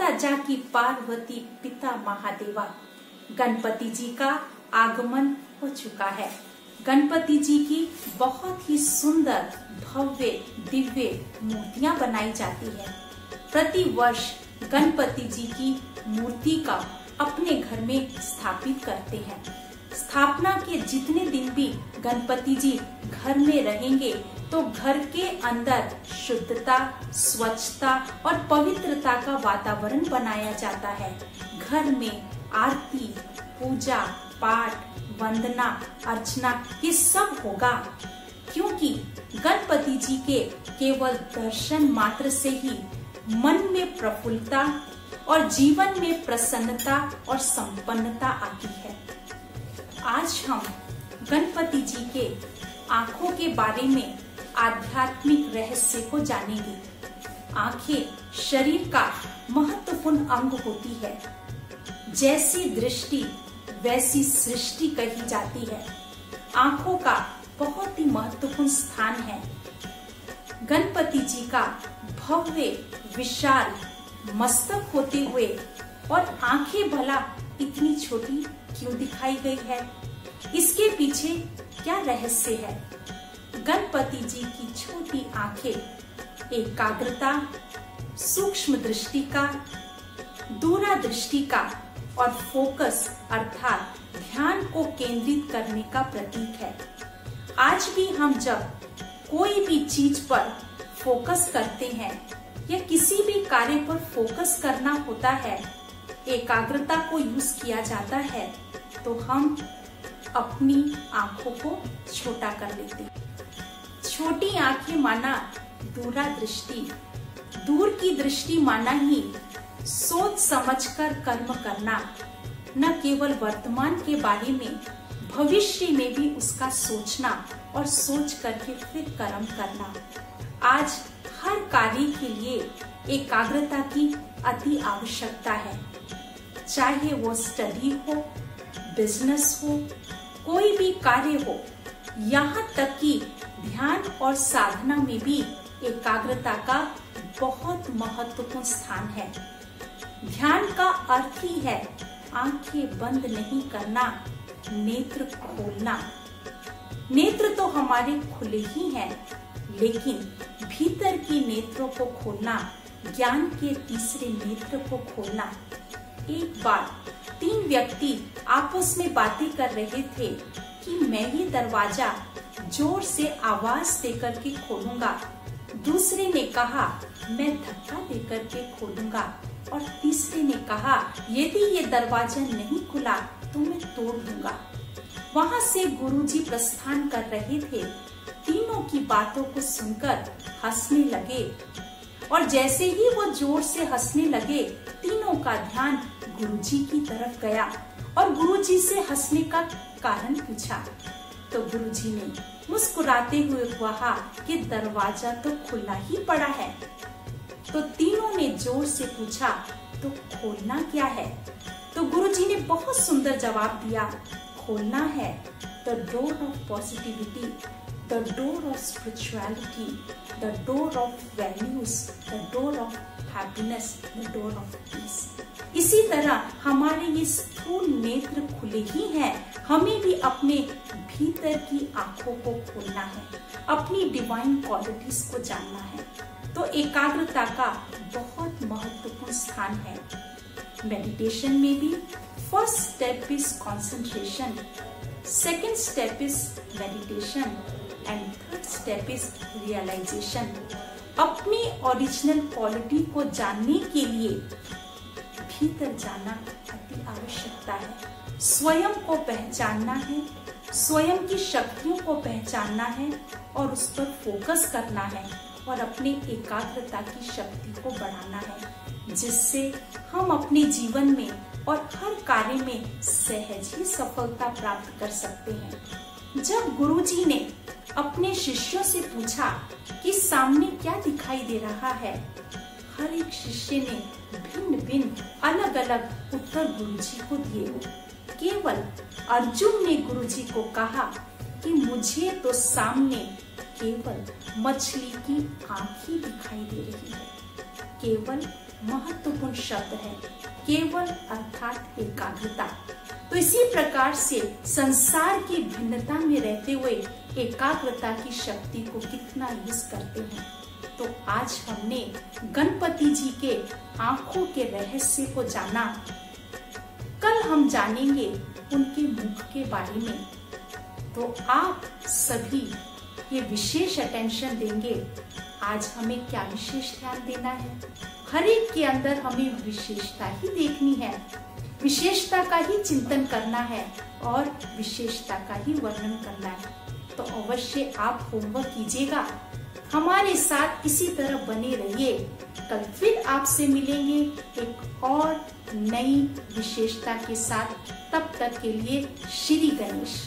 माता जाकी पार्वती पिता महादेवा। गणपति जी का आगमन हो चुका है। गणपति जी की बहुत ही सुंदर भव्य दिव्य मूर्तियां बनाई जाती है। प्रति वर्ष गणपति जी की मूर्ति का अपने घर में स्थापित करते हैं। स्थापना के जितने दिन भी गणपति जी घर में रहेंगे तो घर के अंदर शुद्धता, स्वच्छता और पवित्रता का वातावरण बनाया जाता है। घर में आरती, पूजा पाठ, वंदना, अर्चना ये सब होगा, क्योंकि गणपति जी के केवल दर्शन मात्र से ही मन में प्रफुल्लता और जीवन में प्रसन्नता और संपन्नता आती है। आज हम गणपति जी के आँखों के बारे में आध्यात्मिक रहस्य को जानेंगे। आँखें शरीर का महत्वपूर्ण अंग होती है। जैसी दृष्टि वैसी सृष्टि कही जाती है। आँखों का बहुत ही महत्वपूर्ण स्थान है। गणपति जी का भव्य विशाल मस्तक होते हुए और आँखें भला इतनी छोटी क्यों दिखाई गई है? इसके पीछे क्या रहस्य है? गणपति जी की छोटी आँखें एकाग्रता, सूक्ष्म दृष्टि का, दूरदृष्टि का और फोकस अर्थात ध्यान को केंद्रित करने का प्रतीक है। आज भी हम जब कोई भी चीज पर फोकस करते हैं या किसी भी कार्य पर फोकस करना होता है, एकाग्रता को यूज किया जाता है, तो हम अपनी आंखों को छोटा कर लेते हैं। छोटी आंखें माना दूरदृष्टि, दूर की दृष्टि माना ही सोच समझकर कर्म करना, न केवल वर्तमान के बारे में भविष्य में भी उसका सोचना और सोच करके फिर कर्म करना। आज हर कार्य के लिए एकाग्रता की अति आवश्यकता है, चाहे वो स्टडी हो, बिजनेस हो, कोई भी कार्य हो। यहाँ तक कि ध्यान और साधना में भी एकाग्रता का बहुत महत्वपूर्ण स्थान है। ध्यान का अर्थ ही है आंखें बंद नहीं करना, नेत्र खोलना। नेत्र तो हमारे खुले ही हैं, लेकिन भीतर की नेत्रों को खोलना, ज्ञान के तीसरे नेत्र को खोलना। एक बार 3 व्यक्ति आपस में बातें कर रहे थे कि मैं ये दरवाजा जोर से आवाज देकर के खोलूंगा। दूसरे ने कहा मैं धक्का देकर के खोलूंगा और तीसरे ने कहा यदि ये दरवाजा नहीं खुला तो मैं तोड़ दूंगा। वहाँ से गुरुजी प्रस्थान कर रहे थे। तीनों की बातों को सुनकर हंसने लगे और जैसे ही वो जोर से हंसने लगे, तीनों का ध्यान गुरुजी की तरफ गया और गुरुजी से हंसने का कारण पूछा। तो गुरुजी ने मुस्कुराते हुए कहा कि दरवाजा तो खुला ही पड़ा है। तो तीनों ने जोर से पूछा तो खोलना क्या है? तो गुरुजी ने बहुत सुंदर जवाब दिया, खोलना है the door of positivity, the door of spirituality, the door of values, the door of happiness, the door of peace. इसी तरह हमारे ये स्थूल नेत्र खुले ही हैं, हमें भी अपने भीतर की आंखों को खोलना है, अपनी डिवाइन क्वालिटीज को जानना है। तो एकाग्रता का बहुत महत्वपूर्ण स्थान है। मेडिटेशन में भी first step is concentration, second step is meditation and third step is realisation. अपनी ओरिजिनल क्वालिटी को जानने के लिए भीतर जाना अति आवश्यकता है। स्वयं को पहचानना है, स्वयं की शक्तियों को पहचानना है और उस पर फोकस करना है और अपने एकाग्रता की शक्ति को बढ़ाना है, जिससे हम अपने जीवन में और हर कार्य में सहज ही सफलता प्राप्त कर सकते हैं। जब गुरुजी ने अपने शिष्यों से पूछा कि सामने क्या दिखाई दे रहा है, हर एक शिष्य ने भिन्न भिन्न अलग अलग उत्तर गुरुजी को दिए। केवल अर्जुन ने गुरुजी को कहा कि मुझे तो सामने केवल मछली की आंख ही दिखाई दे रही है, केवल महत्वपूर्ण शब्द है, केवल अर्थात एकाग्रता। तो इसी प्रकार से संसार की भिन्नता में रहते हुए एकाग्रता की शक्ति को कितना यूज करते हैं। तो आज हमने गणपति जी के आंखों के रहस्य को जाना। कल हम जानेंगे उनके मुख के बारे में। तो आप सभी ये विशेष अटेंशन देंगे। आज हमें क्या विशेष ध्यान देना है? हर एक के अंदर हमें विशेषता ही देखनी है, विशेषता का ही चिंतन करना है और विशेषता का ही वर्णन करना है। तो अवश्य आप होमवर्क कीजिएगा, हमारे साथ इसी तरह बने रहिए। कल फिर आपसे मिलेंगे एक और नई विशेषता के साथ। तब तक के लिए श्री गणेश।